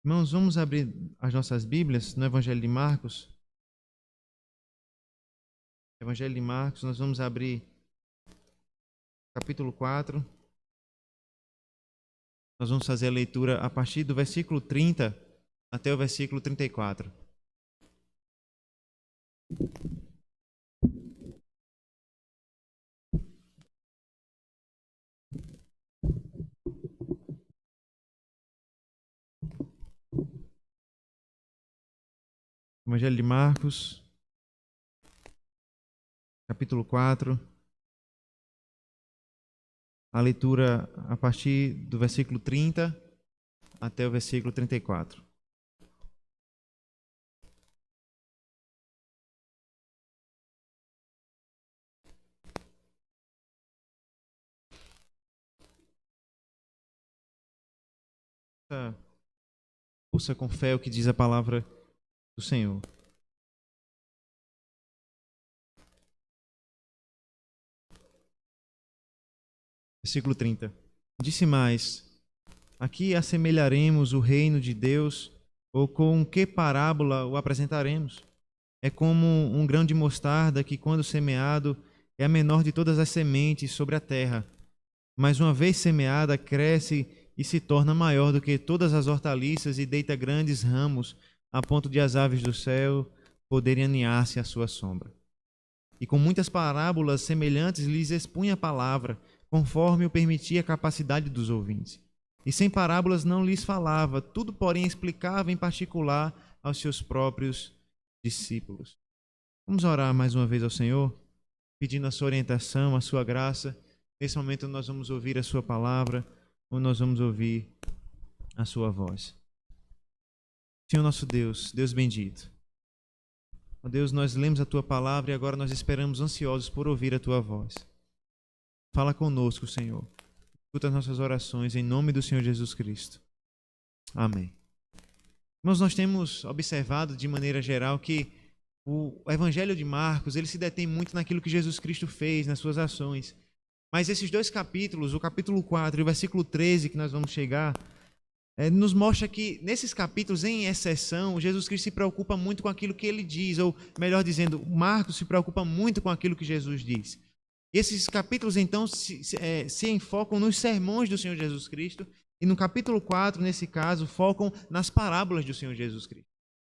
Irmãos, vamos abrir as nossas Bíblias no Evangelho de Marcos. Evangelho de Marcos, nós vamos abrir capítulo 4. Nós vamos fazer a leitura a partir do versículo 30 até o versículo 34. Evangelho de Marcos, capítulo 4. A leitura a partir do versículo 30 até o versículo 34. Ouça com fé o que diz a palavra do Senhor. Versículo 30. Disse mais: aqui assemelharemos o reino de Deus, ou com que parábola o apresentaremos? É como um grão de mostarda que, quando semeado, é a menor de todas as sementes sobre a terra. Mas uma vez semeada, cresce e se torna maior do que todas as hortaliças e deita grandes ramos, a ponto de as aves do céu poderem aninhar-se à sua sombra. E com muitas parábolas semelhantes lhes expunha a palavra, conforme o permitia a capacidade dos ouvintes. E sem parábolas não lhes falava, tudo porém explicava em particular aos seus próprios discípulos. Vamos orar mais uma vez ao Senhor, pedindo a sua orientação, a sua graça. Nesse momento nós vamos ouvir a sua palavra, ou nós vamos ouvir a sua voz. Senhor nosso Deus, Deus bendito. Ó Deus, nós lemos a tua palavra e agora nós esperamos ansiosos por ouvir a tua voz. Fala conosco, Senhor. Escuta as nossas orações em nome do Senhor Jesus Cristo. Amém. Irmãos, nós temos observado de maneira geral que o Evangelho de Marcos, ele se detém muito naquilo que Jesus Cristo fez, nas suas ações. Mas esses dois capítulos, o capítulo 4 e o versículo 13, que nós vamos chegar, nos mostra que nesses capítulos, em exceção, Jesus Cristo se preocupa muito com aquilo que ele diz, ou melhor dizendo, Marcos se preocupa muito com aquilo que Jesus diz. E esses capítulos, então, se enfocam nos sermões do Senhor Jesus Cristo, e no capítulo 4, nesse caso, focam nas parábolas do Senhor Jesus Cristo.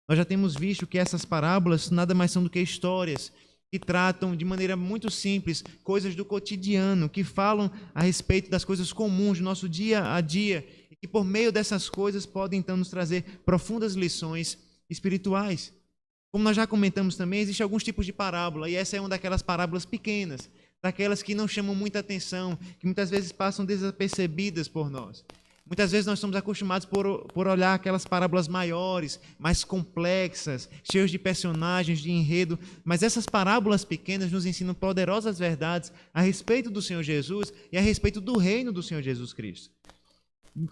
Nós já temos visto que essas parábolas nada mais são do que histórias que tratam de maneira muito simples coisas do cotidiano, que falam a respeito das coisas comuns do nosso dia a dia, e que por meio dessas coisas podem então nos trazer profundas lições espirituais. Como nós já comentamos também, existem alguns tipos de parábola, e essa é uma daquelas parábolas pequenas, daquelas que não chamam muita atenção, que muitas vezes passam desapercebidas por nós. Muitas vezes nós estamos acostumados por olhar aquelas parábolas maiores, mais complexas, cheias de personagens, de enredo, mas essas parábolas pequenas nos ensinam poderosas verdades a respeito do Senhor Jesus e a respeito do reino do Senhor Jesus Cristo.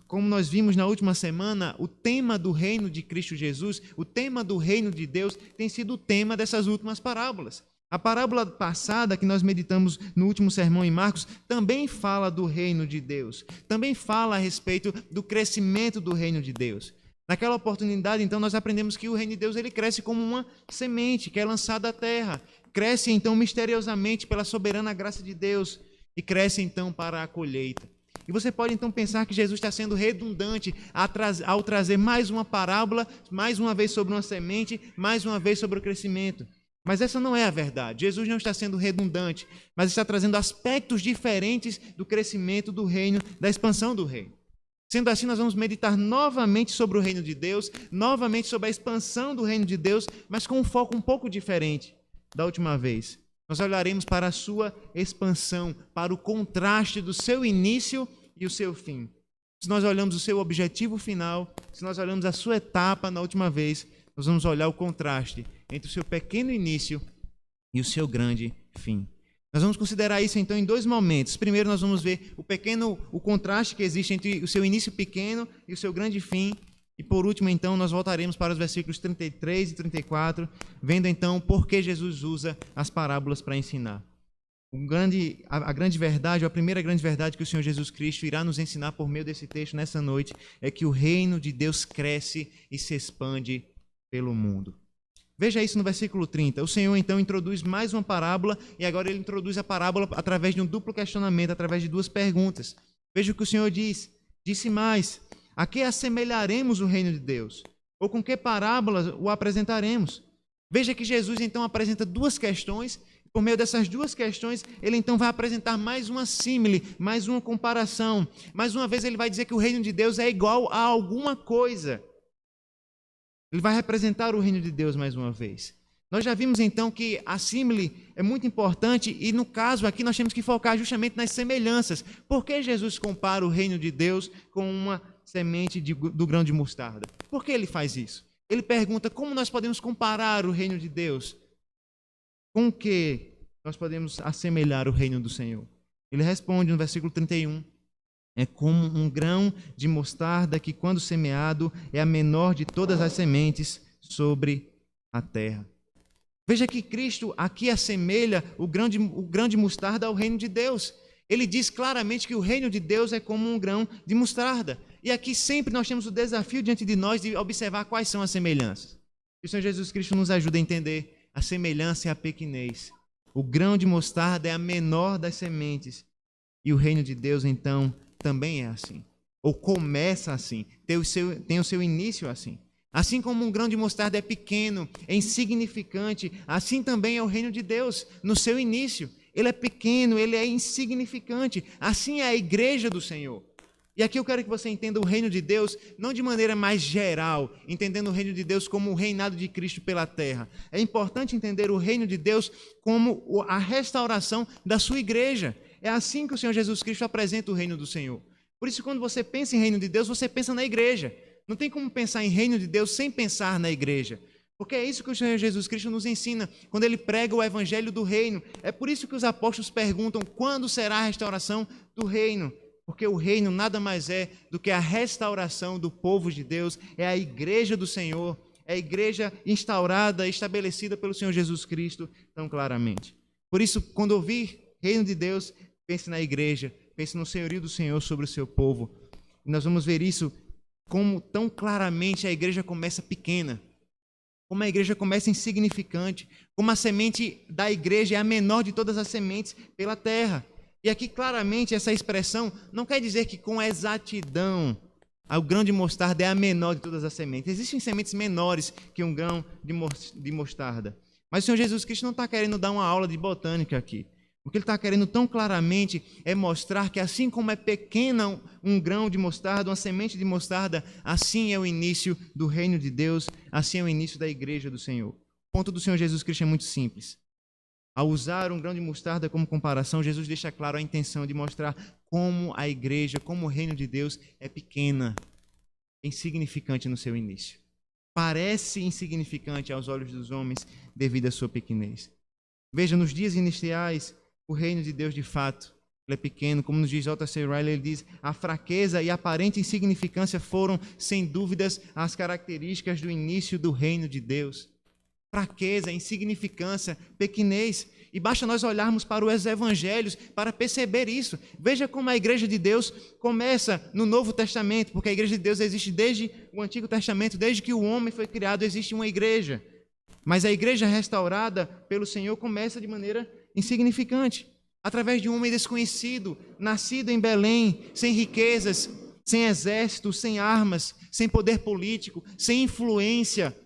Como nós vimos na última semana, o tema do reino de Cristo Jesus, o tema do reino de Deus, tem sido o tema dessas últimas parábolas. A parábola passada que nós meditamos no último sermão em Marcos também fala do reino de Deus, também fala a respeito do crescimento do reino de Deus. Naquela oportunidade, então, nós aprendemos que o reino de Deus ele cresce como uma semente que é lançada à terra, cresce então misteriosamente pela soberana graça de Deus e cresce então para a colheita. E você pode então pensar que Jesus está sendo redundante ao trazer mais uma parábola, mais uma vez sobre uma semente, mais uma vez sobre o crescimento. Mas essa não é a verdade. Jesus não está sendo redundante, mas está trazendo aspectos diferentes do crescimento do reino, da expansão do reino. Sendo assim, nós vamos meditar novamente sobre o reino de Deus, novamente sobre a expansão do reino de Deus, mas com um foco um pouco diferente da última vez. Nós olharemos para a sua expansão, para o contraste do seu início e o seu fim. Se nós olhamos o seu objetivo final, se nós olhamos a sua etapa na última vez, nós vamos olhar o contraste entre o seu pequeno início e o seu grande fim. Nós vamos considerar isso então em dois momentos. Primeiro nós vamos ver o contraste que existe entre o seu início pequeno e o seu grande fim. E por último então nós voltaremos para os versículos 33 e 34, vendo então por que Jesus usa as parábolas para ensinar. A grande verdade, ou a primeira grande verdade que o Senhor Jesus Cristo irá nos ensinar por meio desse texto nessa noite é que o reino de Deus cresce e se expande pelo mundo. Veja isso no versículo 30. O Senhor então introduz mais uma parábola e agora ele introduz a parábola através de um duplo questionamento, através de duas perguntas. Veja o que o Senhor diz. Disse mais: a que assemelharemos o reino de Deus? Ou com que parábola o apresentaremos? Veja que Jesus então apresenta duas questões. Por meio dessas duas questões, ele então vai apresentar mais uma símile, mais uma comparação. Mais uma vez ele vai dizer que o reino de Deus é igual a alguma coisa. Ele vai representar o reino de Deus mais uma vez. Nós já vimos então que a símile é muito importante e no caso aqui nós temos que focar justamente nas semelhanças. Por que Jesus compara o reino de Deus com uma semente do grão de mostarda? Por que ele faz isso? Ele pergunta como nós podemos comparar o reino de Deus? Com o que nós podemos assemelhar o reino do Senhor? Ele responde no versículo 31. É como um grão de mostarda que, quando semeado, é a menor de todas as sementes sobre a terra. Veja que Cristo aqui assemelha o grão de mostarda ao reino de Deus. Ele diz claramente que o reino de Deus é como um grão de mostarda. E aqui sempre nós temos o desafio diante de nós de observar quais são as semelhanças. E o Senhor Jesus Cristo nos ajuda a entender. A semelhança é a pequenez. O grão de mostarda é a menor das sementes. E o reino de Deus, então, também é assim. Ou começa assim. Tem o seu início assim. Assim como um grão de mostarda é pequeno, é insignificante, assim também é o reino de Deus no seu início. Ele é pequeno, ele é insignificante. Assim é a igreja do Senhor. E aqui eu quero que você entenda o reino de Deus não de maneira mais geral, entendendo o reino de Deus como o reinado de Cristo pela terra. É importante entender o reino de Deus como a restauração da sua igreja. É assim que o Senhor Jesus Cristo apresenta o reino do Senhor. Por isso, quando você pensa em reino de Deus, você pensa na igreja. Não tem como pensar em reino de Deus sem pensar na igreja. Porque é isso que o Senhor Jesus Cristo nos ensina quando ele prega o evangelho do reino. É por isso que os apóstolos perguntam quando será a restauração do reino. Porque o reino nada mais é do que a restauração do povo de Deus, é a igreja do Senhor, é a igreja instaurada, estabelecida pelo Senhor Jesus Cristo tão claramente. Por isso, quando ouvir reino de Deus, pense na igreja, pense no senhorio do Senhor sobre o seu povo. E nós vamos ver isso como tão claramente a igreja começa pequena, como a igreja começa insignificante, como a semente da igreja é a menor de todas as sementes pela terra. E aqui claramente essa expressão não quer dizer que com exatidão o grão de mostarda é a menor de todas as sementes. Existem sementes menores que um grão de mostarda. Mas o Senhor Jesus Cristo não está querendo dar uma aula de botânica aqui. O que ele está querendo tão claramente é mostrar que assim como é pequena um grão de mostarda, uma semente de mostarda, assim é o início do reino de Deus, assim é o início da igreja do Senhor. O ponto do Senhor Jesus Cristo é muito simples. Ao usar um grão de mostarda como comparação, Jesus deixa claro a intenção de mostrar como a igreja, como o reino de Deus é pequena, insignificante no seu início. Parece insignificante aos olhos dos homens devido à sua pequenez. Veja, nos dias iniciais, o reino de Deus de fato ele é pequeno. Como nos diz J.C. Ryle, ele diz: a fraqueza e a aparente insignificância foram, sem dúvidas, as características do início do reino de Deus. Fraqueza, insignificância, pequenez. E basta nós olharmos para os evangelhos para perceber isso. Veja como a igreja de Deus começa no Novo Testamento, porque a igreja de Deus existe desde o Antigo Testamento, desde que o homem foi criado, existe uma igreja. Mas a igreja restaurada pelo Senhor começa de maneira insignificante, através de um homem desconhecido, nascido em Belém, sem riquezas, sem exército, sem armas, sem poder político, sem influência.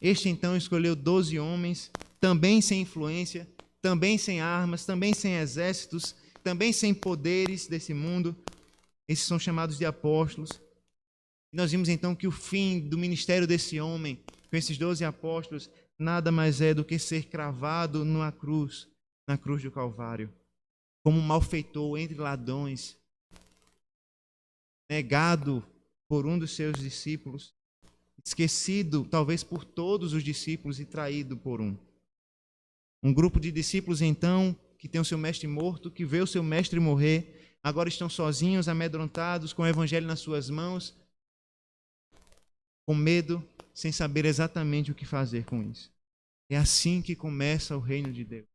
Este então escolheu 12 homens, também sem influência, também sem armas, também sem exércitos, também sem poderes desse mundo. Esses são chamados de apóstolos. E nós vimos então que o fim do ministério desse homem, com esses 12 apóstolos, nada mais é do que ser cravado na cruz do Calvário, como um malfeitor entre ladrões, negado por um dos seus discípulos, esquecido talvez por todos os discípulos e traído por um. Um grupo de discípulos então, que tem o seu mestre morto, que vê o seu mestre morrer, agora estão sozinhos, amedrontados, com o evangelho nas suas mãos, com medo, sem saber exatamente o que fazer com isso. É assim que começa o reino de Deus.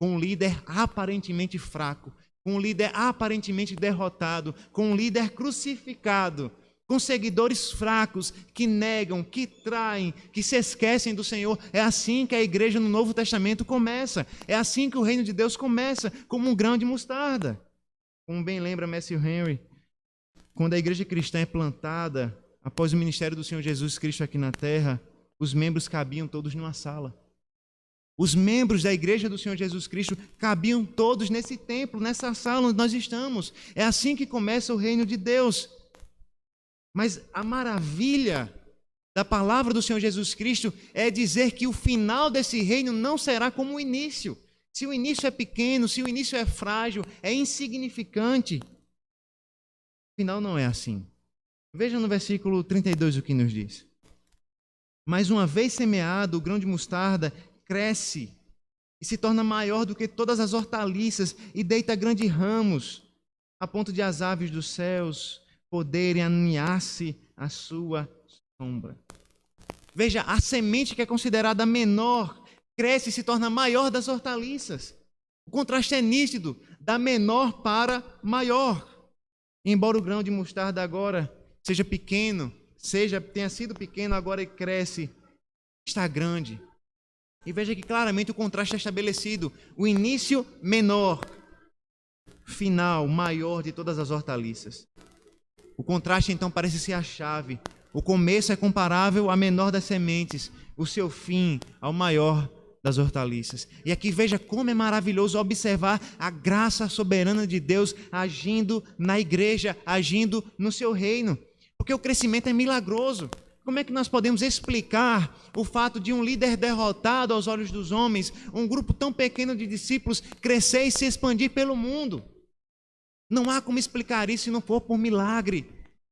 com um líder aparentemente fraco, com um líder aparentemente derrotado, com um líder crucificado, com seguidores fracos que negam, que traem, que se esquecem do Senhor. É assim que a igreja no Novo Testamento começa. É assim que o reino de Deus começa, como um grão de mostarda. Como bem lembra Matthew Henry, quando a igreja cristã é plantada, após o ministério do Senhor Jesus Cristo aqui na terra, os membros cabiam todos numa sala. Os membros da igreja do Senhor Jesus Cristo cabiam todos nesse templo, nessa sala onde nós estamos. É assim que começa o reino de Deus. Mas a maravilha da palavra do Senhor Jesus Cristo é dizer que o final desse reino não será como o início. Se o início é pequeno, se o início é frágil, é insignificante, o final não é assim. Veja no versículo 32 o que nos diz. Mas uma vez semeado, o grão de mostarda cresce e se torna maior do que todas as hortaliças e deita grandes ramos, a ponto de as aves dos céus poderem aninhar-se à sua sombra. Veja, a semente que é considerada menor cresce e se torna maior das hortaliças. O contraste é nítido, da menor para maior. Embora o grão de mostarda agora seja pequeno, tenha sido pequeno, agora cresce, está grande. E veja que claramente o contraste é estabelecido. O início menor, final maior de todas as hortaliças. O contraste então parece ser a chave. O começo é comparável à menor das sementes, o seu fim ao maior das hortaliças. E aqui veja como é maravilhoso observar a graça soberana de Deus agindo na igreja, agindo no seu reino. Porque o crescimento é milagroso. Como é que nós podemos explicar o fato de um líder derrotado aos olhos dos homens, um grupo tão pequeno de discípulos, crescer e se expandir pelo mundo? Não há como explicar isso se não for por milagre.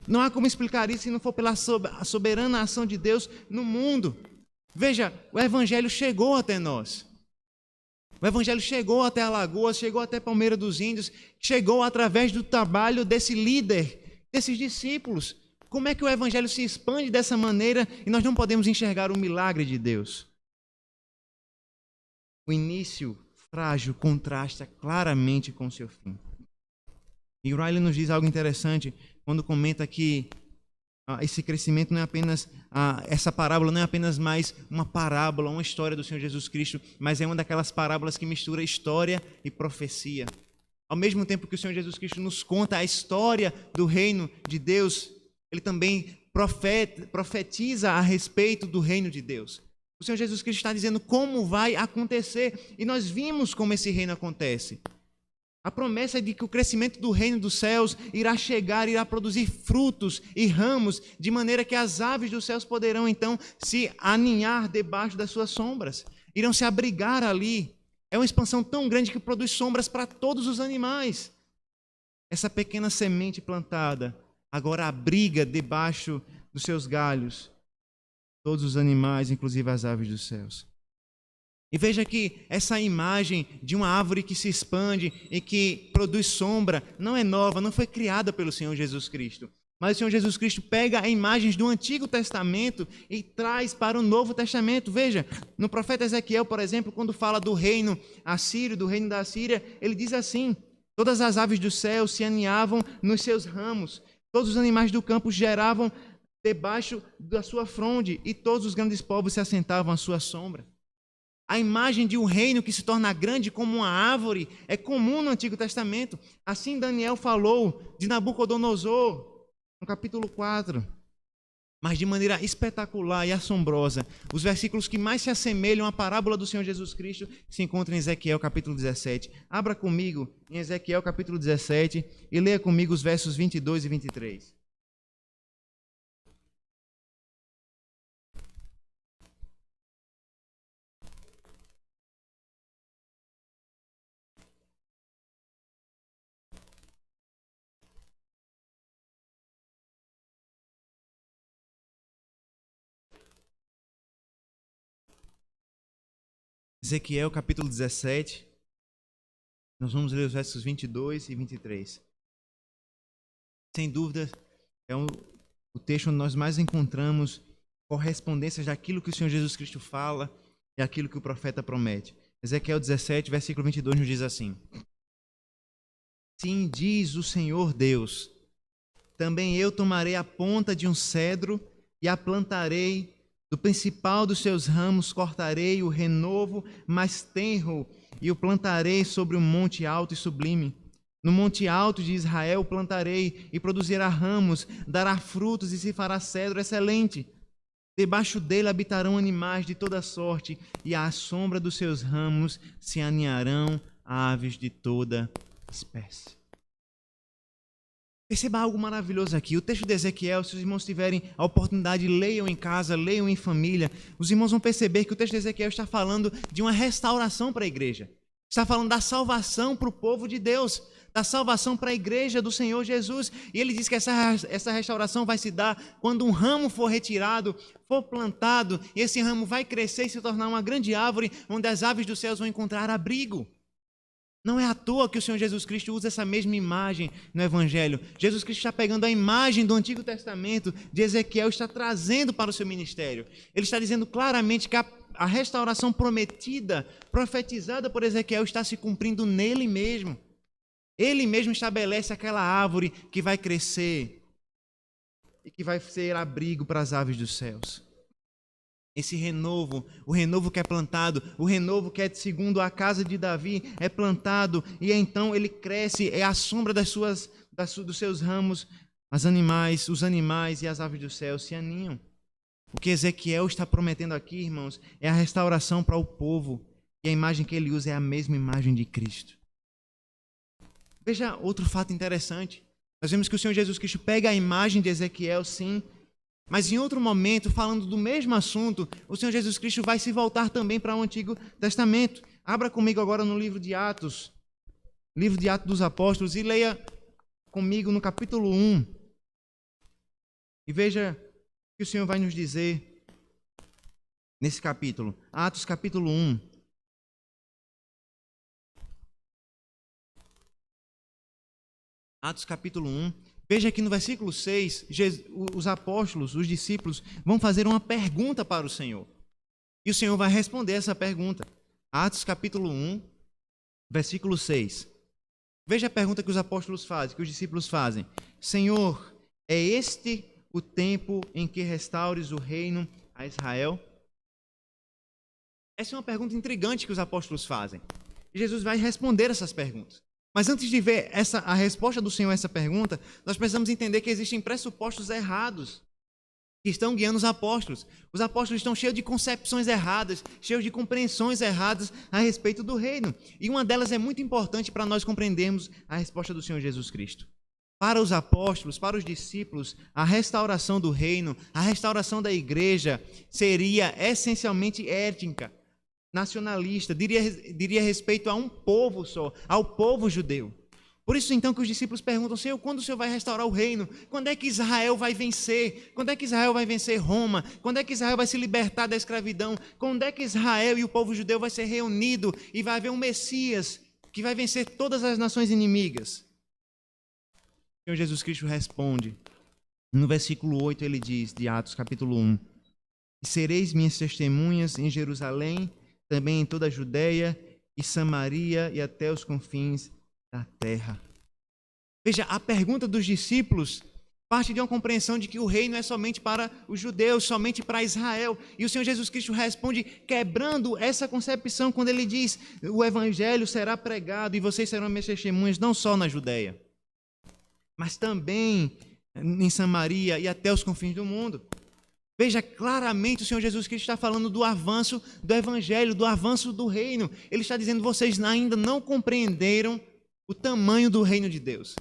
Não há como explicar isso se não for pela soberana ação de Deus no mundo. Veja, o Evangelho chegou até nós. O Evangelho chegou até Alagoas, chegou até Palmeira dos Índios, chegou através do trabalho desse líder, desses discípulos. Como é que o Evangelho se expande dessa maneira e nós não podemos enxergar o milagre de Deus? O início frágil contrasta claramente com o seu fim. E Riley nos diz algo interessante quando comenta que esse crescimento não é apenas, essa parábola não é apenas mais uma parábola, uma história do Senhor Jesus Cristo, mas é uma daquelas parábolas que mistura história e profecia. Ao mesmo tempo que o Senhor Jesus Cristo nos conta a história do reino de Deus, ele também profetiza a respeito do reino de Deus. O Senhor Jesus Cristo está dizendo como vai acontecer, e nós vimos como esse reino acontece. A promessa é de que o crescimento do reino dos céus irá chegar, irá produzir frutos e ramos, de maneira que as aves dos céus poderão então se aninhar debaixo das suas sombras, irão se abrigar ali. É uma expansão tão grande que produz sombras para todos os animais. Essa pequena semente plantada agora abriga debaixo dos seus galhos todos os animais, inclusive as aves dos céus. E veja que essa imagem de uma árvore que se expande e que produz sombra não é nova, não foi criada pelo Senhor Jesus Cristo. Mas o Senhor Jesus Cristo pega imagens do Antigo Testamento e traz para o Novo Testamento. Veja, no profeta Ezequiel, por exemplo, quando fala do reino assírio, do reino da Assíria, ele diz assim: todas as aves do céu se aninhavam nos seus ramos, todos os animais do campo geravam debaixo da sua fronde e todos os grandes povos se assentavam à sua sombra. A imagem de um reino que se torna grande como uma árvore é comum no Antigo Testamento. Assim Daniel falou de Nabucodonosor, no capítulo 4. Mas de maneira espetacular e assombrosa, os versículos que mais se assemelham à parábola do Senhor Jesus Cristo se encontram em Ezequiel capítulo 17. Abra comigo em Ezequiel capítulo 17 e leia comigo os versos 22 e 23. Ezequiel capítulo 17, nós vamos ler os versos 22 e 23. Sem dúvida, é o texto onde nós mais encontramos correspondências daquilo que o Senhor Jesus Cristo fala e aquilo que o profeta promete. Ezequiel 17, versículo 22 nos diz assim: Sim, diz o Senhor Deus, também eu tomarei a ponta de um cedro e a plantarei, do principal dos seus ramos cortarei o renovo mais tenro e o plantarei sobre um monte alto e sublime. No monte alto de Israel plantarei e produzirá ramos, dará frutos e se fará cedro excelente. Debaixo dele habitarão animais de toda sorte e à sombra dos seus ramos se aninharão aves de toda espécie. Perceba algo maravilhoso aqui. O texto de Ezequiel, se os irmãos tiverem a oportunidade, leiam em casa, leiam em família. Os irmãos vão perceber que o texto de Ezequiel está falando de uma restauração para a igreja. Está falando da salvação para o povo de Deus, da salvação para a igreja do Senhor Jesus. E ele diz que essa restauração vai se dar quando um ramo for retirado, for plantado, e esse ramo vai crescer e se tornar uma grande árvore, onde as aves dos céus vão encontrar abrigo. Não é à toa que o Senhor Jesus Cristo usa essa mesma imagem no Evangelho. Jesus Cristo está pegando a imagem do Antigo Testamento de Ezequiel e está trazendo para o seu ministério. Ele está dizendo claramente que a restauração prometida, profetizada por Ezequiel, está se cumprindo nele mesmo. Ele mesmo estabelece aquela árvore que vai crescer e que vai ser abrigo para as aves dos céus. Esse renovo, o renovo que é plantado, o renovo que é segundo a casa de Davi, é plantado e então ele cresce, é a sombra dos seus ramos, os animais e as aves do céu se aninham. O que Ezequiel está prometendo aqui, irmãos, é a restauração para o povo, e a imagem que ele usa é a mesma imagem de Cristo. Veja outro fato interessante. Nós vemos que o Senhor Jesus Cristo pega a imagem de Ezequiel, sim, mas em outro momento, falando do mesmo assunto, o Senhor Jesus Cristo vai se voltar também para o Antigo Testamento. Abra comigo agora no livro de Atos dos Apóstolos, e leia comigo no capítulo 1. E veja o que o Senhor vai nos dizer nesse capítulo. Atos capítulo 1. Atos capítulo 1. Veja que no versículo 6, os apóstolos, os discípulos, vão fazer uma pergunta para o Senhor. E o Senhor vai responder essa pergunta. Atos capítulo 1, versículo 6. Veja a pergunta que os apóstolos fazem, que os discípulos fazem. Senhor, é este o tempo em que restaures o reino a Israel? Essa é uma pergunta intrigante que os apóstolos fazem. E Jesus vai responder essas perguntas. Mas antes de ver a resposta do Senhor a essa pergunta, nós precisamos entender que existem pressupostos errados que estão guiando os apóstolos. Os apóstolos estão cheios de concepções erradas, cheios de compreensões erradas a respeito do reino. E uma delas é muito importante para nós compreendermos a resposta do Senhor Jesus Cristo. Para os apóstolos, para os discípulos, a restauração do reino, a restauração da igreja seria essencialmente étnica, nacionalista, diria respeito a um povo só, ao povo judeu. Por isso então que os discípulos perguntam: Senhor, quando o Senhor vai restaurar o reino? Quando é que Israel vai vencer? Quando é que Israel vai vencer Roma? Quando é que Israel vai se libertar da escravidão? Quando é que Israel e o povo judeu vai ser reunido e vai haver um Messias que vai vencer todas as nações inimigas? O Senhor Jesus Cristo responde, no versículo 8 ele diz, de Atos capítulo 1, e sereis minhas testemunhas em Jerusalém, também em toda a Judeia e Samaria e até os confins da terra. Veja, a pergunta dos discípulos parte de uma compreensão de que o reino é somente para os judeus, somente para Israel. E o Senhor Jesus Cristo responde quebrando essa concepção quando ele diz: o evangelho será pregado e vocês serão minhas testemunhas não só na Judeia, mas também em Samaria e até os confins do mundo. Veja, claramente o Senhor Jesus Cristo está falando do avanço do Evangelho, do avanço do reino. Ele está dizendo: vocês ainda não compreenderam o tamanho do reino de Deus.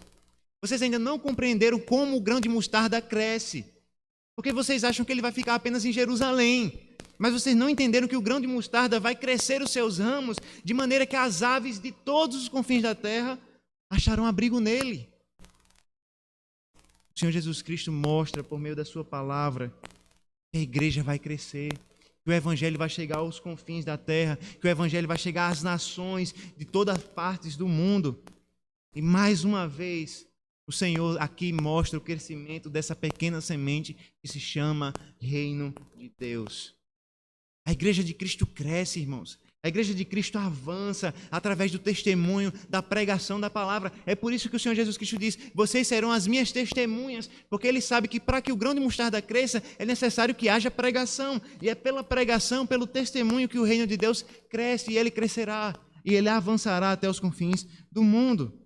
Vocês ainda não compreenderam como o grão de mostarda cresce. Porque vocês acham que ele vai ficar apenas em Jerusalém. Mas vocês não entenderam que o grão de mostarda vai crescer os seus ramos, de maneira que as aves de todos os confins da terra acharão abrigo nele. O Senhor Jesus Cristo mostra, por meio da sua palavra, que a igreja vai crescer, que o evangelho vai chegar aos confins da terra, que o evangelho vai chegar às nações de todas as partes do mundo. E mais uma vez, o Senhor aqui mostra o crescimento dessa pequena semente que se chama Reino de Deus. A igreja de Cristo cresce, irmãos. A igreja de Cristo avança através do testemunho, da pregação da palavra. É por isso que o Senhor Jesus Cristo diz: vocês serão as minhas testemunhas, porque Ele sabe que para que o grão de mostarda cresça, é necessário que haja pregação. E é pela pregação, pelo testemunho que o reino de Deus cresce, e Ele crescerá, e Ele avançará até os confins do mundo.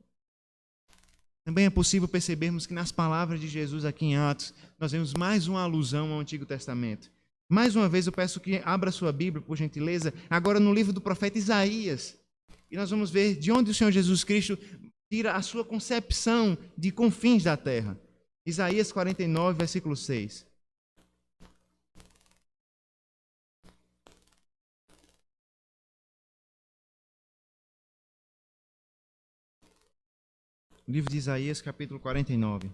Também é possível percebermos que nas palavras de Jesus aqui em Atos, nós vemos mais uma alusão ao Antigo Testamento. Mais uma vez eu peço que abra sua Bíblia, por gentileza, agora no livro do profeta Isaías. E nós vamos ver de onde o Senhor Jesus Cristo tira a sua concepção de confins da terra. Isaías 49, versículo 6. Livro de Isaías, capítulo 49.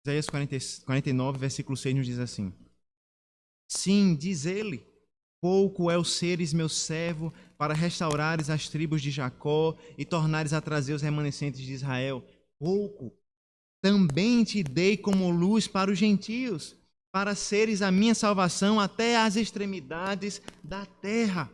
Isaías 49, versículo 6 nos diz assim: sim, diz ele, pouco é o seres meu servo para restaurares as tribos de Jacó e tornares a trazer os remanescentes de Israel. Pouco. Também te dei como luz para os gentios, para seres a minha salvação até as extremidades da terra.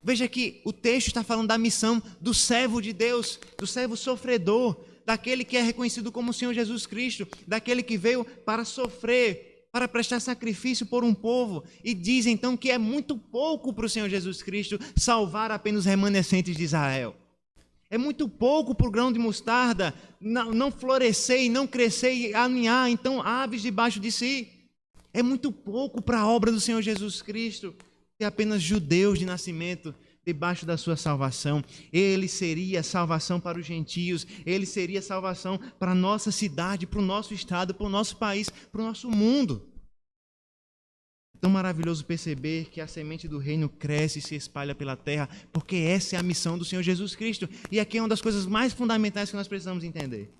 Veja que o texto está falando da missão do servo de Deus, do servo sofredor, daquele que é reconhecido como o Senhor Jesus Cristo, daquele que veio para sofrer, para prestar sacrifício por um povo. E diz então que é muito pouco para o Senhor Jesus Cristo salvar apenas os remanescentes de Israel. É muito pouco para o grão de mostarda não florescer e não crescer e aninhar então aves debaixo de si. É muito pouco para a obra do Senhor Jesus Cristo ter apenas judeus de nascimento debaixo da sua salvação. Ele seria salvação para os gentios, ele seria salvação para a nossa cidade, para o nosso estado, para o nosso país, para o nosso mundo. É tão maravilhoso perceber que a semente do reino cresce e se espalha pela terra, porque essa é a missão do Senhor Jesus Cristo. E aqui é uma das coisas mais fundamentais que nós precisamos entender.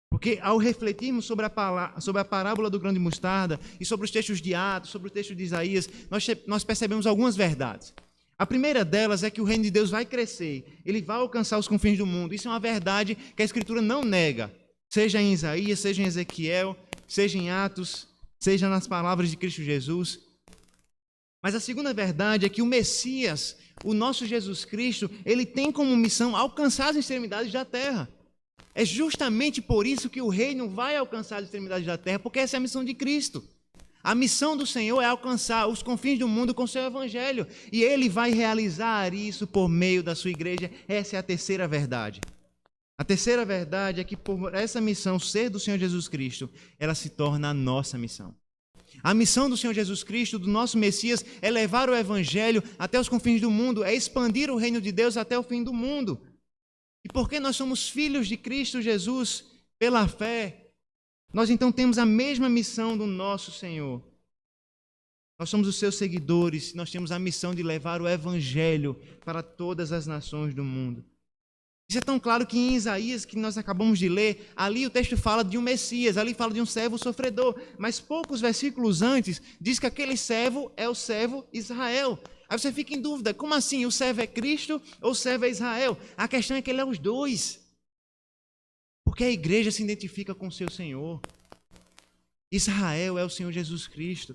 Porque ao refletirmos sobre a parábola do grão de mostarda e sobre os textos de Atos, sobre o texto de Isaías, nós percebemos algumas verdades. A primeira delas é que o reino de Deus vai crescer, ele vai alcançar os confins do mundo. Isso é uma verdade que a Escritura não nega, seja em Isaías, seja em Ezequiel, seja em Atos, seja nas palavras de Cristo Jesus. Mas a segunda verdade é que o Messias, o nosso Jesus Cristo, ele tem como missão alcançar as extremidades da terra. É justamente por isso que o reino vai alcançar as extremidades da terra, porque essa é a missão de Cristo. A missão do Senhor é alcançar os confins do mundo com o seu evangelho. E Ele vai realizar isso por meio da sua igreja. Essa é a terceira verdade. A terceira verdade é que por essa missão ser do Senhor Jesus Cristo, ela se torna a nossa missão. A missão do Senhor Jesus Cristo, do nosso Messias, é levar o evangelho até os confins do mundo, é expandir o reino de Deus até o fim do mundo. E porque nós somos filhos de Cristo Jesus, pela fé, nós então temos a mesma missão do nosso Senhor. Nós somos os seus seguidores, nós temos a missão de levar o evangelho para todas as nações do mundo. Isso é tão claro que em Isaías, que nós acabamos de ler, ali o texto fala de um Messias, ali fala de um servo sofredor, mas poucos versículos antes diz que aquele servo é o servo Israel. Aí você fica em dúvida, como assim? O servo é Cristo ou o servo é Israel? A questão é que ele é os dois. Porque a igreja se identifica com o seu Senhor. Israel é o Senhor Jesus Cristo.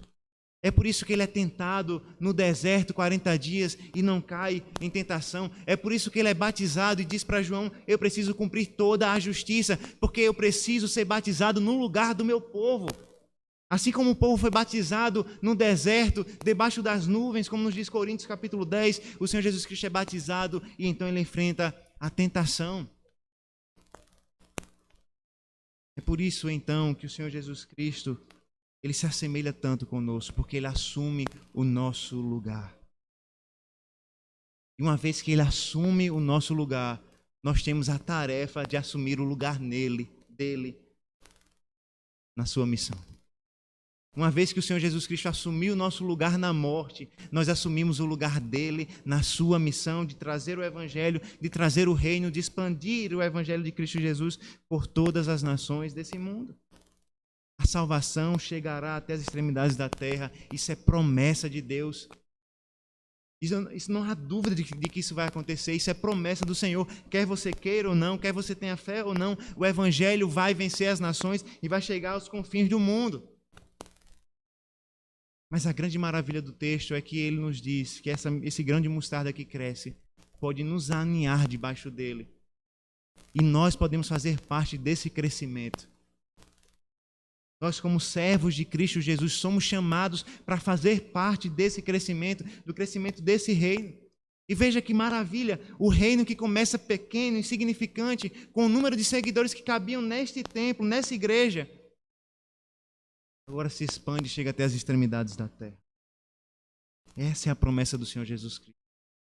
É por isso que ele é tentado no deserto 40 dias e não cai em tentação. É por isso que ele é batizado e diz para João: eu preciso cumprir toda a justiça, porque eu preciso ser batizado no lugar do meu povo. Assim como o povo foi batizado no deserto, debaixo das nuvens, como nos diz Coríntios capítulo 10, o Senhor Jesus Cristo é batizado e então ele enfrenta a tentação. É por isso, então, que o Senhor Jesus Cristo, ele se assemelha tanto conosco, porque ele assume o nosso lugar. E uma vez que ele assume o nosso lugar, nós temos a tarefa de assumir o lugar dele, na sua missão. Uma vez que o Senhor Jesus Cristo assumiu o nosso lugar na morte, nós assumimos o lugar dele na sua missão de trazer o evangelho, de trazer o reino, de expandir o evangelho de Cristo Jesus por todas as nações desse mundo. A salvação chegará até as extremidades da terra, isso é promessa de Deus. Isso não há dúvida de que isso vai acontecer. Isso é promessa do Senhor. Quer você queira ou não, quer você tenha fé ou não, o Evangelho vai vencer as nações e vai chegar aos confins do mundo. Mas a grande maravilha do texto é que ele nos diz que esse grão de mostarda que cresce pode nos aninhar debaixo dele. E nós podemos fazer parte desse crescimento. Nós, como servos de Cristo Jesus, somos chamados para fazer parte desse crescimento, do crescimento desse reino. E veja que maravilha, o reino que começa pequeno, insignificante, com o número de seguidores que cabiam neste templo, nessa igreja, agora se expande e chega até as extremidades da terra. Essa é a promessa do Senhor Jesus Cristo.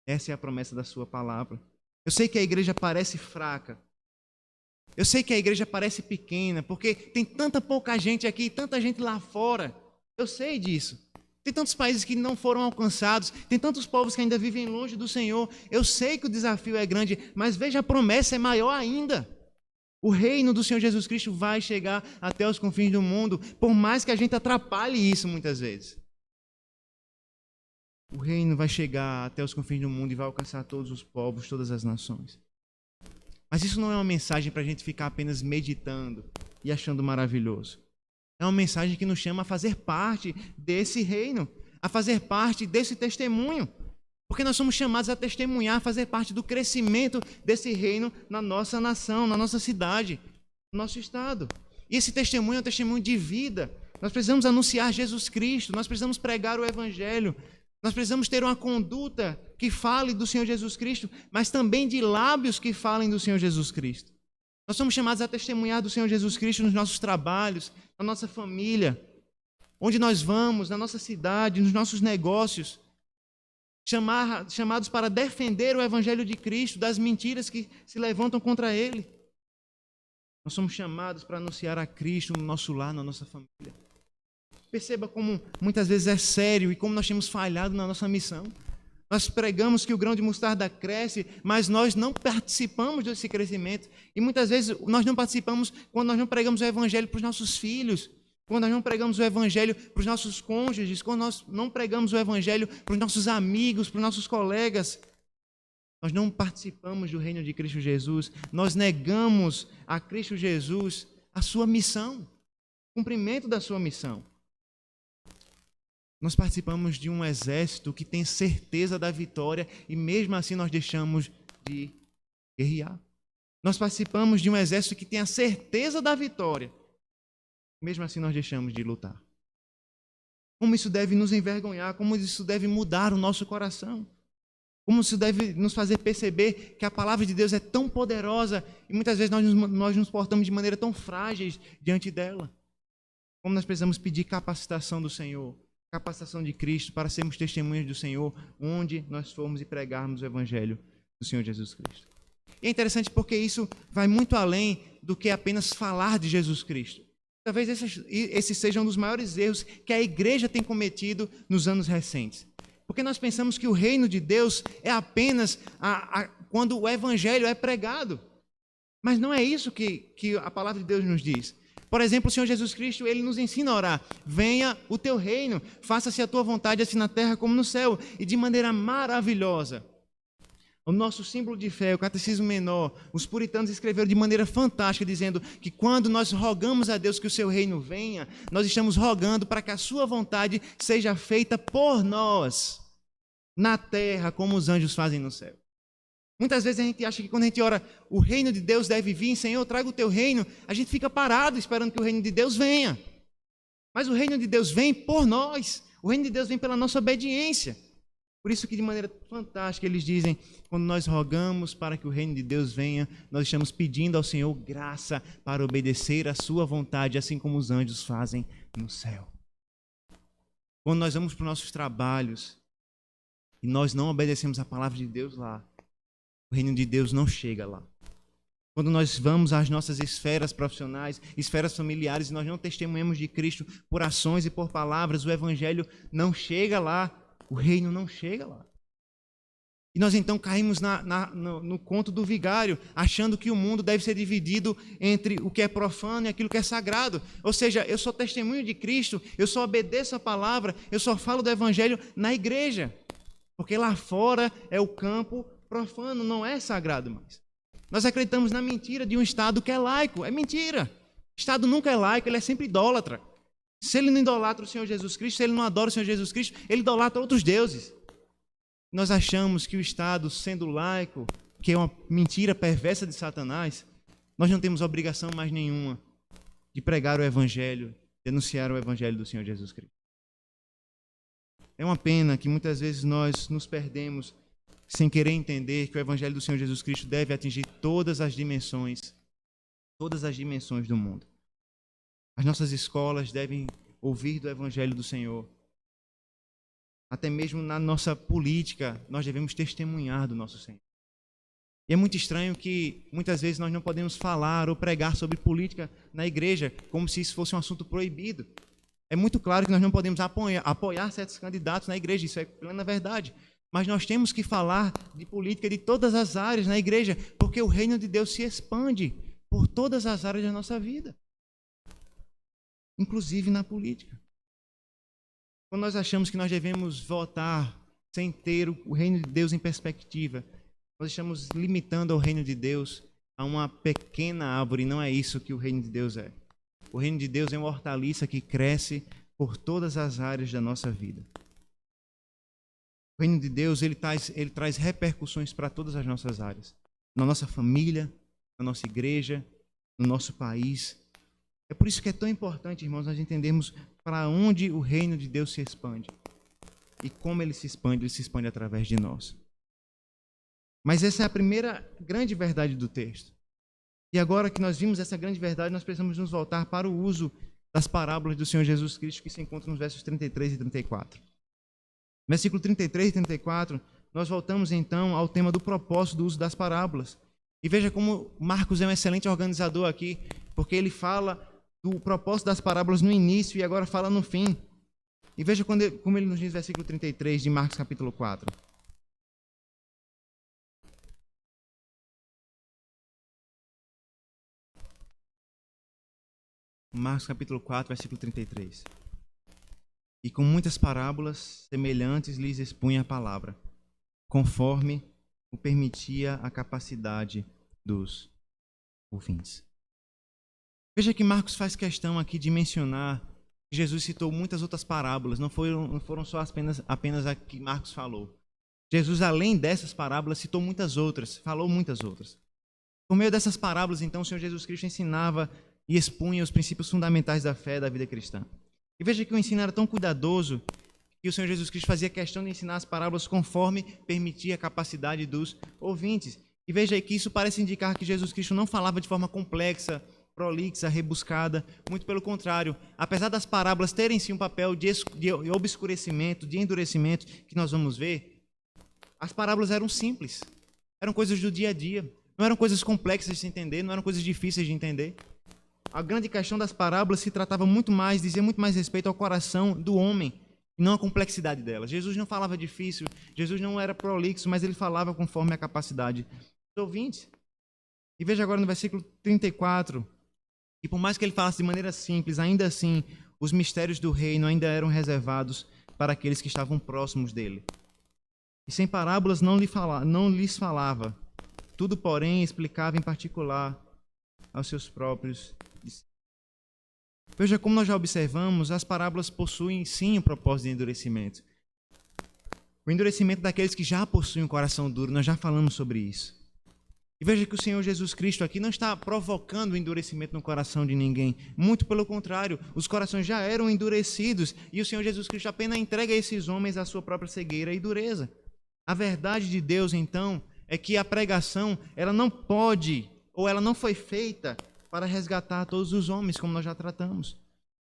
Essa é a promessa da sua palavra. Eu sei que a igreja parece fraca. Eu sei que a igreja parece pequena, porque tem tanta pouca gente aqui, tanta gente lá fora. Eu sei disso. Tem tantos países que não foram alcançados, tem tantos povos que ainda vivem longe do Senhor. Eu sei que o desafio é grande, mas veja, a promessa é maior ainda. O reino do Senhor Jesus Cristo vai chegar até os confins do mundo, por mais que a gente atrapalhe isso muitas vezes. O reino vai chegar até os confins do mundo e vai alcançar todos os povos, todas as nações. Mas isso não é uma mensagem para a gente ficar apenas meditando e achando maravilhoso. É uma mensagem que nos chama a fazer parte desse reino, a fazer parte desse testemunho. Porque nós somos chamados a testemunhar, a fazer parte do crescimento desse reino na nossa nação, na nossa cidade, no nosso estado. E esse testemunho é um testemunho de vida. Nós precisamos anunciar Jesus Cristo, nós precisamos pregar o Evangelho. Nós precisamos ter uma conduta que fale do Senhor Jesus Cristo, mas também de lábios que falem do Senhor Jesus Cristo. Nós somos chamados a testemunhar do Senhor Jesus Cristo nos nossos trabalhos, na nossa família, onde nós vamos, na nossa cidade, nos nossos negócios. Chamados para defender o Evangelho de Cristo das mentiras que se levantam contra ele. Nós somos chamados para anunciar a Cristo no nosso lar, na nossa família. Perceba como muitas vezes é sério e como nós temos falhado na nossa missão. Nós pregamos que o grão de mostarda cresce, mas nós não participamos desse crescimento. E muitas vezes nós não participamos quando nós não pregamos o Evangelho para os nossos filhos, quando nós não pregamos o Evangelho para os nossos cônjuges, quando nós não pregamos o Evangelho para os nossos amigos, para os nossos colegas. Nós não participamos do reino de Cristo Jesus. Nós negamos a Cristo Jesus a sua missão, o cumprimento da sua missão. Nós participamos de um exército que tem certeza da vitória e mesmo assim nós deixamos de guerrear. Nós participamos de um exército que tem a certeza da vitória, mesmo assim nós deixamos de lutar. Como isso deve nos envergonhar, como isso deve mudar o nosso coração, como isso deve nos fazer perceber que a palavra de Deus é tão poderosa e muitas vezes nós nos portamos de maneira tão frágeis diante dela. Como nós precisamos pedir capacitação do Senhor, capacitação de Cristo para sermos testemunhas do Senhor onde nós formos e pregarmos o Evangelho do Senhor Jesus Cristo. E é interessante porque isso vai muito além do que apenas falar de Jesus Cristo. Talvez esse seja um dos maiores erros que a igreja tem cometido nos anos recentes. Porque nós pensamos que o reino de Deus é apenas quando o Evangelho é pregado. Mas não é isso que a palavra de Deus nos diz. Por exemplo, o Senhor Jesus Cristo, ele nos ensina a orar: venha o teu reino, faça-se a tua vontade, assim na terra como no céu. E de maneira maravilhosa, o nosso símbolo de fé, o Catecismo Menor, os puritanos escreveram de maneira fantástica, dizendo que quando nós rogamos a Deus que o seu reino venha, nós estamos rogando para que a sua vontade seja feita por nós, na terra, como os anjos fazem no céu. Muitas vezes a gente acha que quando a gente ora, o reino de Deus deve vir, Senhor, traga o teu reino, a gente fica parado esperando que o reino de Deus venha. Mas o reino de Deus vem por nós, o reino de Deus vem pela nossa obediência. Por isso que de maneira fantástica eles dizem, quando nós rogamos para que o reino de Deus venha, nós estamos pedindo ao Senhor graça para obedecer a sua vontade, assim como os anjos fazem no céu. Quando nós vamos para os nossos trabalhos e nós não obedecemos a palavra de Deus lá, o reino de Deus não chega lá. Quando nós vamos às nossas esferas profissionais, esferas familiares, e nós não testemunhamos de Cristo por ações e por palavras, o Evangelho não chega lá, o reino não chega lá. E nós então caímos no conto do vigário, achando que o mundo deve ser dividido entre o que é profano e aquilo que é sagrado. Ou seja, eu sou testemunho de Cristo, eu só obedeço a palavra, eu só falo do Evangelho na igreja. Porque lá fora é o campo profano, não é sagrado mais. Nós acreditamos na mentira de um Estado que é laico. É mentira. O Estado nunca é laico, ele é sempre idólatra. Se ele não idolatra o Senhor Jesus Cristo, se ele não adora o Senhor Jesus Cristo, ele idolatra outros deuses. Nós achamos que o Estado, sendo laico, que é uma mentira perversa de Satanás, nós não temos obrigação mais nenhuma de pregar o Evangelho, denunciar o Evangelho do Senhor Jesus Cristo. É uma pena que muitas vezes nós nos perdemos sem querer entender que o Evangelho do Senhor Jesus Cristo deve atingir todas as dimensões do mundo. As nossas escolas devem ouvir do Evangelho do Senhor. Até mesmo na nossa política, nós devemos testemunhar do nosso Senhor. E é muito estranho que muitas vezes nós não podemos falar ou pregar sobre política na igreja como se isso fosse um assunto proibido. É muito claro que nós não podemos apoiar certos candidatos na igreja, isso é plena verdade. Mas nós temos que falar de política de todas as áreas na igreja, porque o reino de Deus se expande por todas as áreas da nossa vida, inclusive na política. Quando nós achamos que nós devemos votar sem ter o reino de Deus em perspectiva, nós estamos limitando ao reino de Deus a uma pequena árvore, não é isso que o reino de Deus é. O reino de Deus é uma hortaliça que cresce por todas as áreas da nossa vida. O reino de Deus ele traz repercussões para todas as nossas áreas. Na nossa família, na nossa igreja, no nosso país. É por isso que é tão importante, irmãos, nós entendermos para onde o reino de Deus se expande. E como ele se expande através de nós. Mas essa é a primeira grande verdade do texto. E agora que nós vimos essa grande verdade, nós precisamos nos voltar para o uso das parábolas do Senhor Jesus Cristo que se encontram nos versos 33 e 34. Versículo 33 e 34, nós voltamos então ao tema do propósito do uso das parábolas. E veja como Marcos é um excelente organizador aqui, porque ele fala do propósito das parábolas no início e agora fala no fim. E veja como ele nos diz no versículo 33 de Marcos capítulo 4. Marcos capítulo 4, versículo 33. E com muitas parábolas semelhantes lhes expunha a palavra, conforme o permitia a capacidade dos ouvintes. Veja que Marcos faz questão aqui de mencionar que Jesus citou muitas outras parábolas, não foram só apenas a que Marcos falou. Jesus, além dessas parábolas, citou muitas outras, falou muitas outras. Por meio dessas parábolas, então, o Senhor Jesus Cristo ensinava e expunha os princípios fundamentais da fé da vida cristã. E veja que o ensino era tão cuidadoso que o Senhor Jesus Cristo fazia questão de ensinar as parábolas conforme permitia a capacidade dos ouvintes. E veja aí que isso parece indicar que Jesus Cristo não falava de forma complexa, prolixa, rebuscada, muito pelo contrário. Apesar das parábolas terem sim um papel de obscurecimento, de endurecimento, que nós vamos ver, as parábolas eram simples, eram coisas do dia a dia, não eram coisas complexas de se entender, não eram coisas difíceis de entender. A grande questão das parábolas se tratava muito mais, dizia muito mais respeito ao coração do homem, e não à complexidade delas. Jesus não falava difícil, Jesus não era prolixo, mas ele falava conforme a capacidade dos ouvintes. E veja agora no versículo 34, que por mais que ele falasse de maneira simples, ainda assim, os mistérios do reino ainda eram reservados para aqueles que estavam próximos dele. E sem parábolas não lhes falava, tudo, porém, explicava em particular aos seus próprios discípulos. Veja como nós já observamos, as parábolas possuem sim o propósito de endurecimento. O endurecimento daqueles que já possuem um coração duro, nós já falamos sobre isso. E veja que o Senhor Jesus Cristo aqui não está provocando o endurecimento no coração de ninguém. Muito pelo contrário, os corações já eram endurecidos e o Senhor Jesus Cristo apenas entrega a esses homens a sua própria cegueira e dureza. A verdade de Deus, então, é que a pregação, ela não pode, ou ela não foi feita para resgatar todos os homens, como nós já tratamos.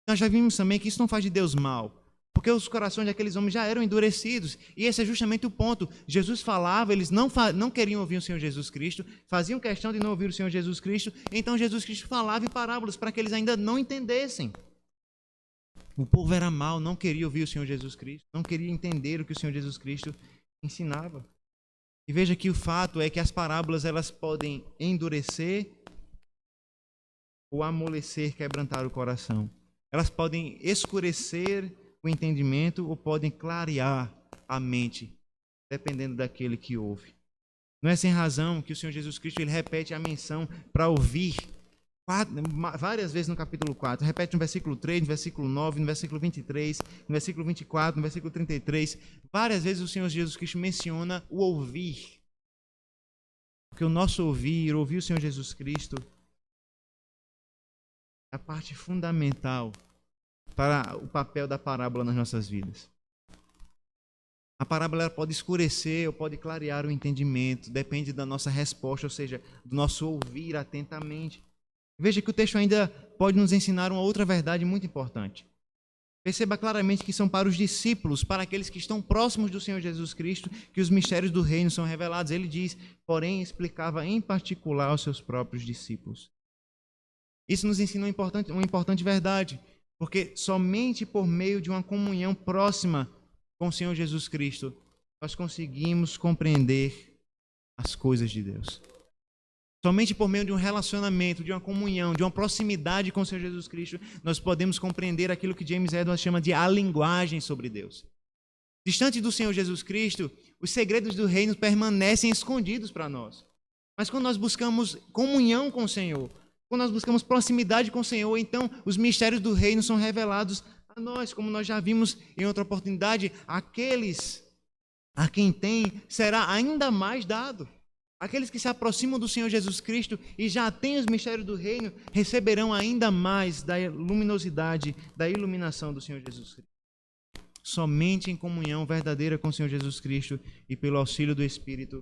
Nós já vimos também que isso não faz de Deus mal, porque os corações daqueles homens já eram endurecidos, e esse é justamente o ponto. Jesus falava, eles não queriam ouvir o Senhor Jesus Cristo, faziam questão de não ouvir o Senhor Jesus Cristo, então Jesus Cristo falava em parábolas para que eles ainda não entendessem. O povo era mau, não queria ouvir o Senhor Jesus Cristo, não queria entender o que o Senhor Jesus Cristo ensinava. E veja que o fato é que as parábolas elas podem endurecer ou amolecer, quebrantar o coração. Elas podem escurecer o entendimento ou podem clarear a mente dependendo daquele que ouve. Não é sem razão que o Senhor Jesus Cristo ele repete a menção para ouvir várias vezes no capítulo 4. Repete no versículo 3, no versículo 9, no versículo 23, no versículo 24, no versículo 33. Várias vezes o Senhor Jesus Cristo menciona o ouvir. Porque o nosso ouvir o Senhor Jesus Cristo, é a parte fundamental para o papel da parábola nas nossas vidas. A parábola ela pode escurecer ou pode clarear o entendimento, depende da nossa resposta, ou seja, do nosso ouvir atentamente. Veja que o texto ainda pode nos ensinar uma outra verdade muito importante. Perceba claramente que são para os discípulos, para aqueles que estão próximos do Senhor Jesus Cristo, que os mistérios do reino são revelados. Ele diz, porém, explicava em particular aos seus próprios discípulos. Isso nos ensina uma importante verdade, porque somente por meio de uma comunhão próxima com o Senhor Jesus Cristo, nós conseguimos compreender as coisas de Deus. Somente por meio de um relacionamento, de uma comunhão, de uma proximidade com o Senhor Jesus Cristo, nós podemos compreender aquilo que James Edwards chama de a linguagem sobre Deus. Distante do Senhor Jesus Cristo, os segredos do reino permanecem escondidos para nós. Mas quando nós buscamos comunhão com o Senhor, quando nós buscamos proximidade com o Senhor, então os mistérios do reino são revelados a nós, como nós já vimos em outra oportunidade, aqueles a quem tem será ainda mais dado. Aqueles que se aproximam do Senhor Jesus Cristo e já têm os mistérios do reino, receberão ainda mais da luminosidade, da iluminação do Senhor Jesus Cristo. Somente em comunhão verdadeira com o Senhor Jesus Cristo e pelo auxílio do Espírito,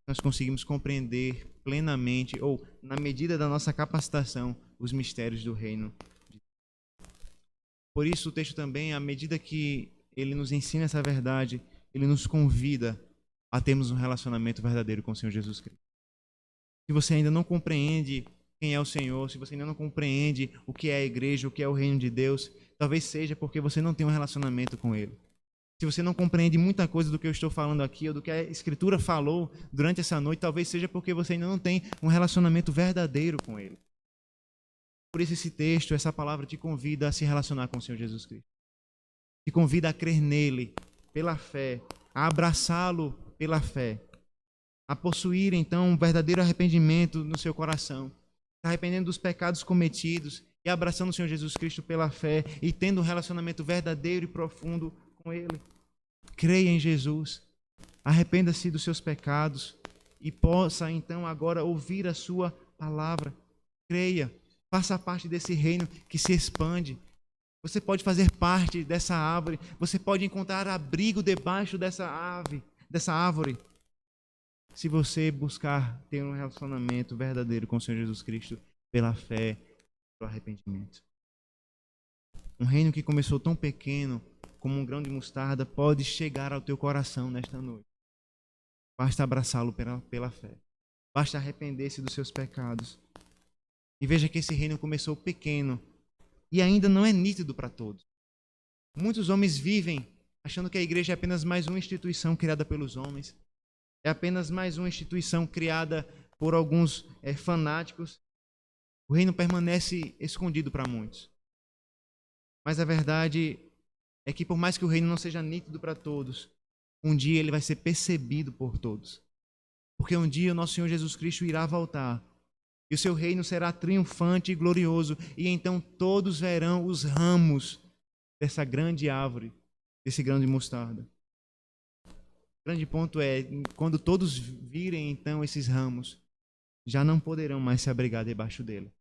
nós conseguimos compreender plenamente, ou na medida da nossa capacitação, os mistérios do reino. Por isso o texto também, à medida que ele nos ensina essa verdade, ele nos convida a termos um relacionamento verdadeiro com o Senhor Jesus Cristo. Se você ainda não compreende quem é o Senhor, se você ainda não compreende o que é a igreja, o que é o reino de Deus, talvez seja porque você não tem um relacionamento com Ele. Se você não compreende muita coisa do que eu estou falando aqui, ou do que a Escritura falou durante essa noite, talvez seja porque você ainda não tem um relacionamento verdadeiro com Ele. Por isso esse texto, essa palavra te convida a se relacionar com o Senhor Jesus Cristo. Te convida a crer nele, pela fé, a abraçá-lo pela fé, a possuir então um verdadeiro arrependimento no seu coração, se arrependendo dos pecados cometidos e abraçando o Senhor Jesus Cristo pela fé e tendo um relacionamento verdadeiro e profundo com Ele. Creia em Jesus, arrependa-se dos seus pecados e possa então agora ouvir a sua palavra. Creia, faça parte desse reino que se expande. Você pode fazer parte dessa árvore, você pode encontrar abrigo debaixo dessa árvore, se você buscar ter um relacionamento verdadeiro com o Senhor Jesus Cristo pela fé, pelo arrependimento. Um reino que começou tão pequeno como um grão de mostarda pode chegar ao teu coração nesta noite. Basta abraçá-lo pela fé. Basta arrepender-se dos seus pecados. E veja que esse reino começou pequeno e ainda não é nítido para todos. Muitos homens vivem achando que a igreja é apenas mais uma instituição criada pelos homens. É apenas mais uma instituição criada por alguns fanáticos. O reino permanece escondido para muitos. Mas a verdade é que por mais que o reino não seja nítido para todos, um dia ele vai ser percebido por todos. Porque um dia o nosso Senhor Jesus Cristo irá voltar. E o seu reino será triunfante e glorioso. E então todos verão os ramos dessa grande árvore, desse grão de mostarda. O grande ponto é, quando todos virem então esses ramos, já não poderão mais se abrigar debaixo dele.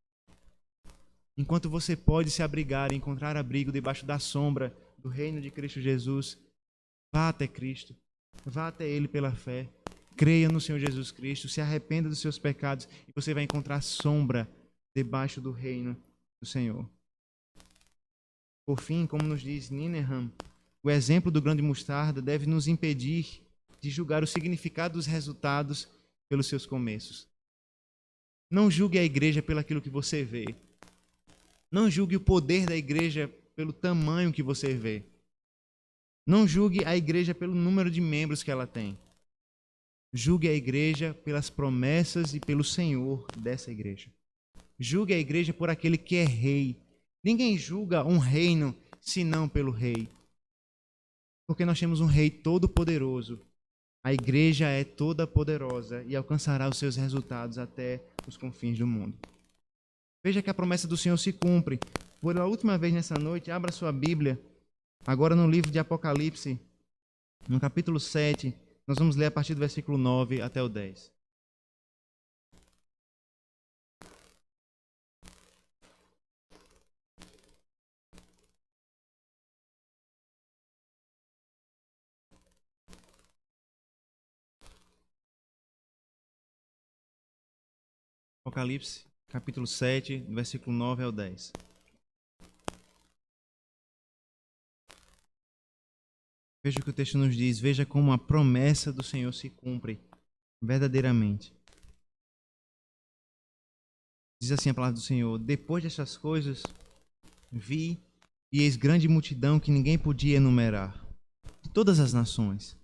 Enquanto você pode se abrigar, encontrar abrigo debaixo da sombra do reino de Cristo Jesus, vá até Cristo, vá até Ele pela fé, creia no Senhor Jesus Cristo, se arrependa dos seus pecados e você vai encontrar sombra debaixo do reino do Senhor. Por fim, como nos diz Nineham, o exemplo do grão de mostarda deve nos impedir de julgar o significado dos resultados pelos seus começos. Não julgue a igreja pelo aquilo que você vê. Não julgue o poder da igreja pelo tamanho que você vê. Não julgue a igreja pelo número de membros que ela tem. Julgue a igreja pelas promessas e pelo Senhor dessa igreja. Julgue a igreja por aquele que é rei. Ninguém julga um reino senão pelo rei. Porque nós temos um rei todo-poderoso A igreja é toda poderosa e alcançará os seus resultados até os confins do mundo. Veja que a promessa do Senhor se cumpre. Por a última vez nessa noite, abra sua Bíblia, agora no livro de Apocalipse, no capítulo 7, nós vamos ler a partir do versículo 9 até o 10. Apocalipse, capítulo 7, versículo 9 ao 10. Veja o que o texto nos diz, veja como a promessa do Senhor se cumpre verdadeiramente. Diz assim a palavra do Senhor: depois dessas coisas, vi e eis grande multidão que ninguém podia enumerar, de todas as nações,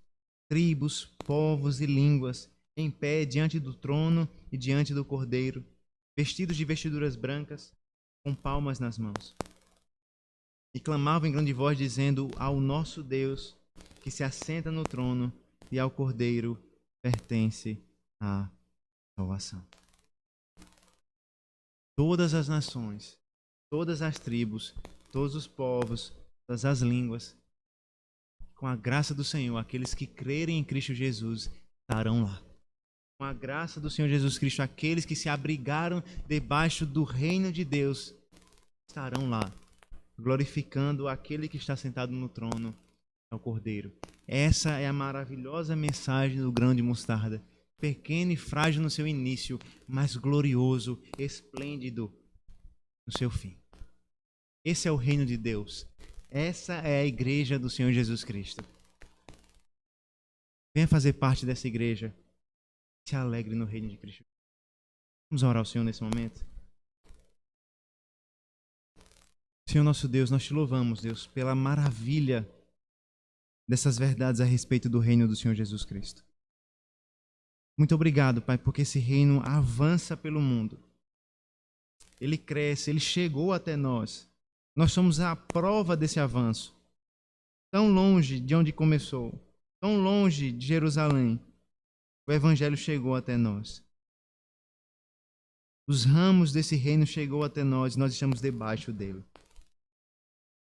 tribos, povos e línguas, em pé diante do trono e diante do Cordeiro, vestidos de vestiduras brancas, com palmas nas mãos. E clamavam em grande voz, dizendo: ao nosso Deus, que se assenta no trono, e ao Cordeiro pertence a salvação. Todas as nações, todas as tribos, todos os povos, todas as línguas, com a graça do Senhor, aqueles que crerem em Cristo Jesus estarão lá. Com a graça do Senhor Jesus Cristo, aqueles que se abrigaram debaixo do reino de Deus estarão lá, glorificando aquele que está sentado no trono, é o Cordeiro. Essa é a maravilhosa mensagem do grão de mostarda, pequeno e frágil no seu início, mas glorioso, esplêndido no seu fim. Esse é o reino de Deus. Essa é a igreja do Senhor Jesus Cristo. Venha fazer parte dessa igreja. Se alegre no reino de Cristo. Vamos orar ao Senhor nesse momento. Senhor nosso Deus, nós te louvamos, Deus, pela maravilha dessas verdades a respeito do reino do Senhor Jesus Cristo. Muito obrigado, Pai, porque esse reino avança pelo mundo. Ele cresce, ele chegou até nós. Nós somos a prova desse avanço. Tão longe de onde começou, tão longe de Jerusalém, o Evangelho chegou até nós. Os ramos desse reino chegou até nós e nós estamos debaixo dele.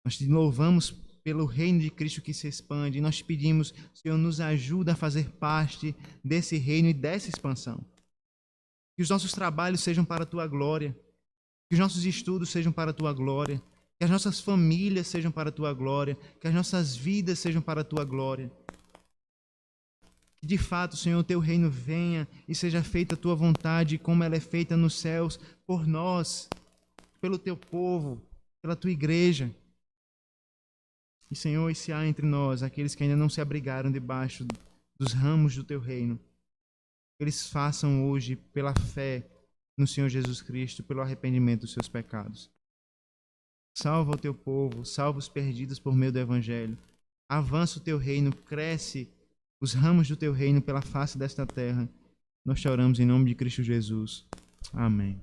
Nós te louvamos pelo reino de Cristo que se expande e nós te pedimos, Senhor, nos ajuda a fazer parte desse reino e dessa expansão. Que os nossos trabalhos sejam para a tua glória, que os nossos estudos sejam para a tua glória, que as nossas famílias sejam para a tua glória, que as nossas vidas sejam para a tua glória. Que de fato, Senhor, o teu reino venha e seja feita a tua vontade como ela é feita nos céus, por nós, pelo teu povo, pela tua igreja. E, Senhor, e se há entre nós aqueles que ainda não se abrigaram debaixo dos ramos do teu reino, que eles façam hoje pela fé no Senhor Jesus Cristo, pelo arrependimento dos seus pecados. Salva o teu povo, salva os perdidos por meio do Evangelho. Avança o teu reino, cresce os ramos do teu reino pela face desta terra. Nós te oramos em nome de Cristo Jesus. Amém.